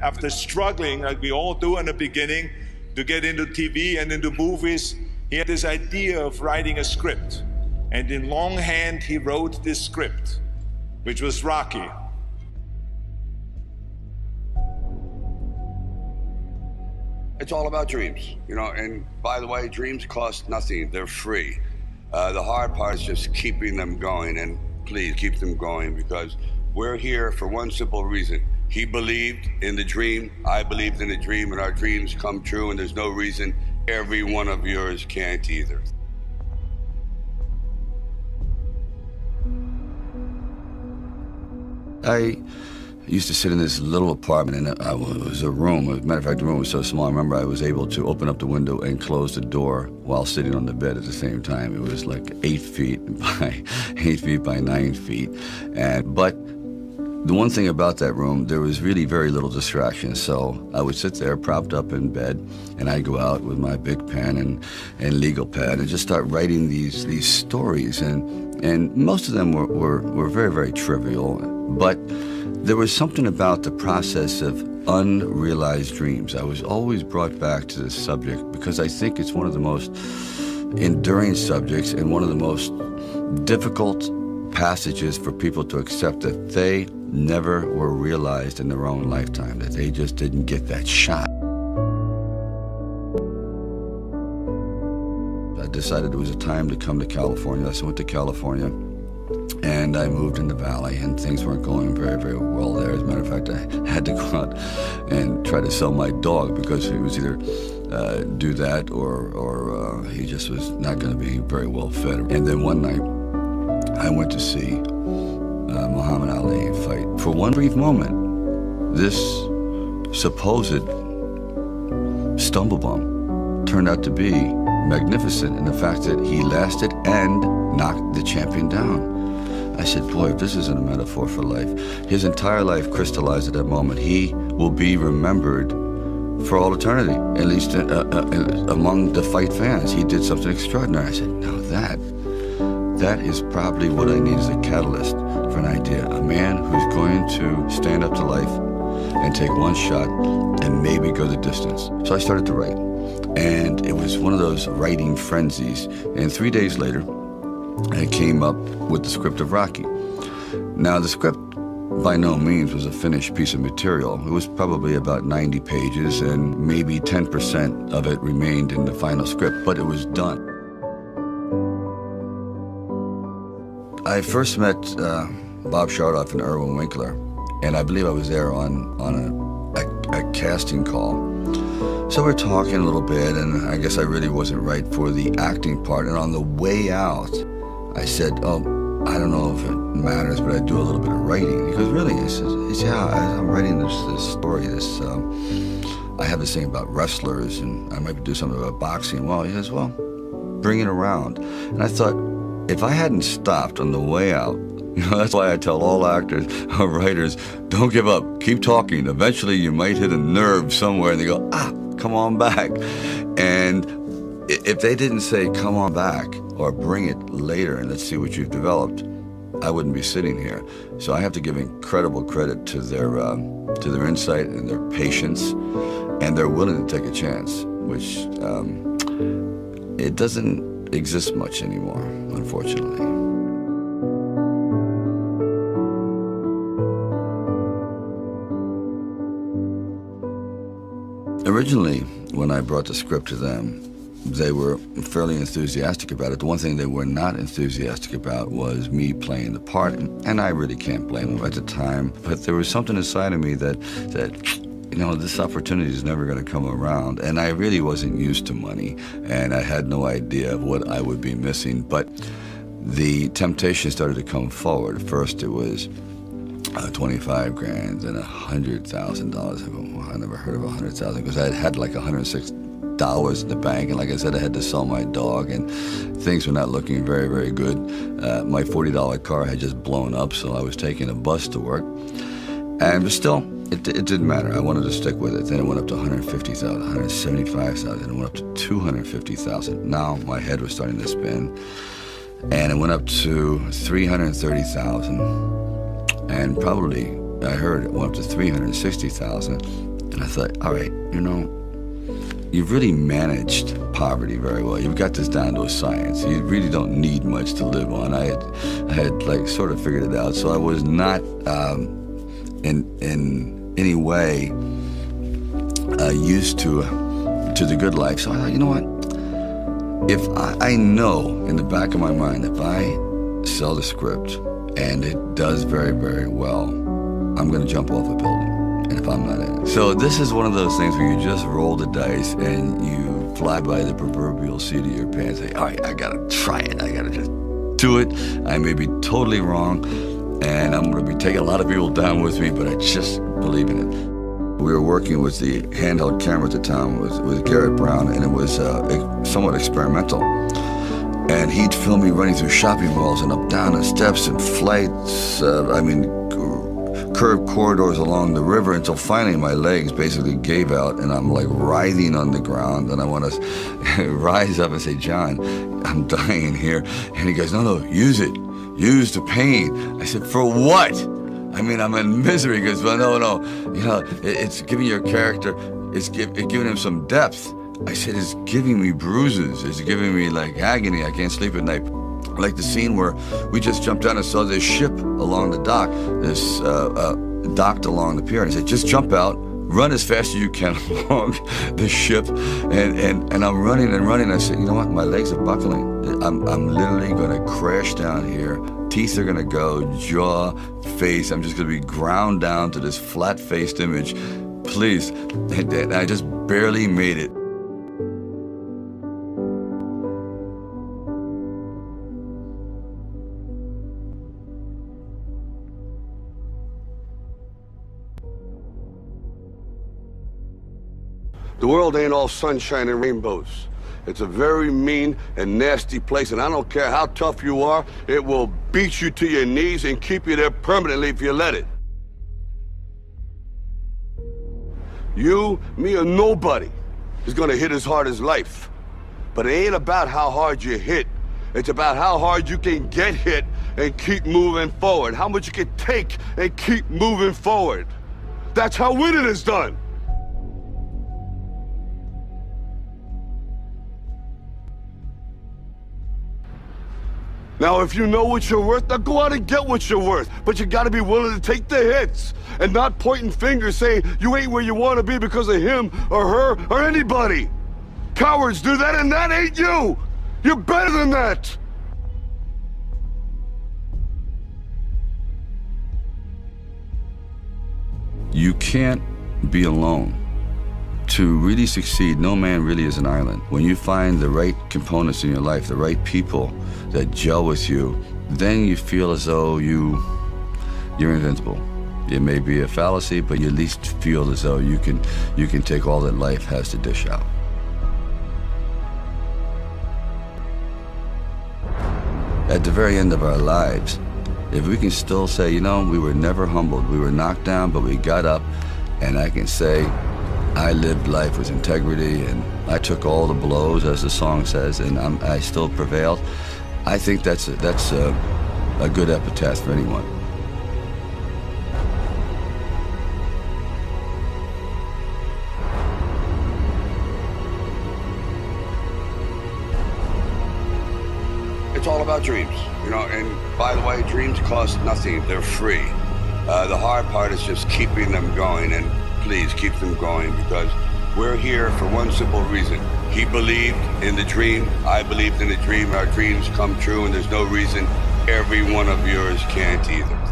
after struggling, like we all do in the beginning, to get into TV and into movies, he had this idea of writing a script. And in longhand, he wrote this script, which was Rocky. It's all about dreams, you know, and by the way, dreams cost nothing. They're free. The hard part is just keeping them going, and please keep them going, because we're here for one simple reason. He believed in the dream, I believed in the dream, and our dreams come true, and there's no reason every one of yours can't either. I used to sit in this little apartment, and it was a room. As a matter of fact, the room was so small, I remember I was able to open up the window and close the door while sitting on the bed at the same time. It was like 8 feet by 8 feet by 9 feet. But the one thing about that room, there was really very little distraction. So I would sit there propped up in bed, and I'd go out with my big pen and legal pad and just start writing these stories. And most of them were very, very trivial, but there was something about the process of unrealized dreams. I was always brought back to this subject because I think it's one of the most enduring subjects and one of the most difficult passages for people to accept, that they never were realized in their own lifetime, that they just didn't get that shot. I decided it was a time to come to California, so I went to California. And I moved in the valley, and things weren't going very, very well there. As a matter of fact, I had to go out and try to sell my dog because he was either do that or he just was not going to be very well fed. And then one night, I went to see Muhammad Ali fight. For one brief moment, this supposed stumble bum turned out to be magnificent in the fact that he lasted and knocked the champion down. I said, boy, if this isn't a metaphor for life. His entire life crystallized at that moment. He will be remembered for all eternity, at least among the fight fans. He did something extraordinary. I said, now that is probably what I need as a catalyst for an idea. A man who's going to stand up to life and take one shot and maybe go the distance. So I started to write. And it was one of those writing frenzies. And 3 days later, I came up with the script of Rocky. Now, the script by no means was a finished piece of material. It was probably about 90 pages, and maybe 10% of it remained in the final script, but it was done. I first met Bob Chardoff and Irwin Winkler, and I believe I was there on a casting call. So we're talking a little bit, and I guess I really wasn't right for the acting part. And on the way out, I said, oh, I don't know if it matters, but I do a little bit of writing. He goes, really? He says, yeah, I'm writing this story. I have this thing about wrestlers, and I might do something about boxing. Well, he says, well, bring it around. And I thought, if I hadn't stopped on the way out, you know, that's why I tell all actors or writers, don't give up, keep talking. Eventually you might hit a nerve somewhere, and they go, come on back. And if they didn't say, come on back, or bring it later and let's see what you've developed, I wouldn't be sitting here. So I have to give incredible credit to their insight and their patience, and they're willing to take a chance, which it doesn't exist much anymore, unfortunately. Originally, when I brought the script to them, they were fairly enthusiastic about it. The one thing they were not enthusiastic about was me playing the part, and I really can't blame them at the time. But there was something inside of me that you know, this opportunity is never going to come around. And I really wasn't used to money, and I had no idea of what I would be missing. But the temptation started to come forward. First, it was 25 grand and $100,000. I go, well, I never heard of 100,000 because I had like $106 in the bank, and like I said, I had to sell my dog, and things were not looking very, very good. My $40 car had just blown up, so I was taking a bus to work, and but still, it didn't matter. I wanted to stick with it. Then it went up to 150,000, 175,000, it went up to 250,000. Now my head was starting to spin, and it went up to 330,000, and probably I heard it went up to 360,000. And I thought, all right, you know, you've really managed poverty very well. You've got this down to a science. You really don't need much to live on. I had like sort of figured it out. So I was not in any way used to the good life. So I thought, you know what? If I know in the back of my mind, if I sell the script and it does very, very well, I'm going to jump off a building. And if I'm not in it. So this is one of those things where you just roll the dice and you fly by the proverbial seat of your pants and say, all right, I got to try it. I got to just do it. I may be totally wrong, and I'm going to be taking a lot of people down with me, but I just believe in it. We were working with the handheld camera at the time with Garrett Brown, and it was somewhat experimental. And he'd film me running through shopping malls and up down the steps and flights, curved corridors along the river until finally my legs basically gave out and I'm like writhing on the ground, and I want to rise up and say, John, I'm dying here. And he goes, no, use it. Use the pain. I said, for what? I mean, I'm in misery. He goes, well, no, you know, it's giving your character, it's giving him some depth. I said, it's giving me bruises. It's giving me like agony. I can't sleep at night. Like the scene where we just jumped down and saw this ship along the dock, this docked along the pier. And I said, just jump out, run as fast as you can along the ship. And I'm running and running. I said, you know what? My legs are buckling. I'm literally going to crash down here. Teeth are going to go, jaw, face. I'm just going to be ground down to this flat-faced image. Please. And I just barely made it. The world ain't all sunshine and rainbows. It's a very mean and nasty place, and I don't care how tough you are, it will beat you to your knees and keep you there permanently if you let it. You, me, or nobody is gonna hit as hard as life. But it ain't about how hard you hit. It's about how hard you can get hit and keep moving forward. How much you can take and keep moving forward. That's how winning is done. Now, if you know what you're worth, now go out and get what you're worth. But you gotta be willing to take the hits and not pointing fingers saying you ain't where you wanna be because of him or her or anybody. Cowards do that, and that ain't you. You're better than that. You can't be alone. To really succeed, no man really is an island. When you find the right components in your life, the right people that gel with you, then you feel as though you're invincible. It may be a fallacy, but you at least feel as though you can take all that life has to dish out. At the very end of our lives, if we can still say, you know, we were never humbled, we were knocked down, but we got up, and I can say, I lived life with integrity, and I took all the blows, as the song says, and I still prevailed. I think that's a good epitaph for anyone. It's all about dreams, you know, and by the way, dreams cost nothing. They're free. The hard part is just keeping them going, and please keep them going, because we're here for one simple reason. He believed in the dream, I believed in the dream, our dreams come true, and there's no reason every one of yours can't either.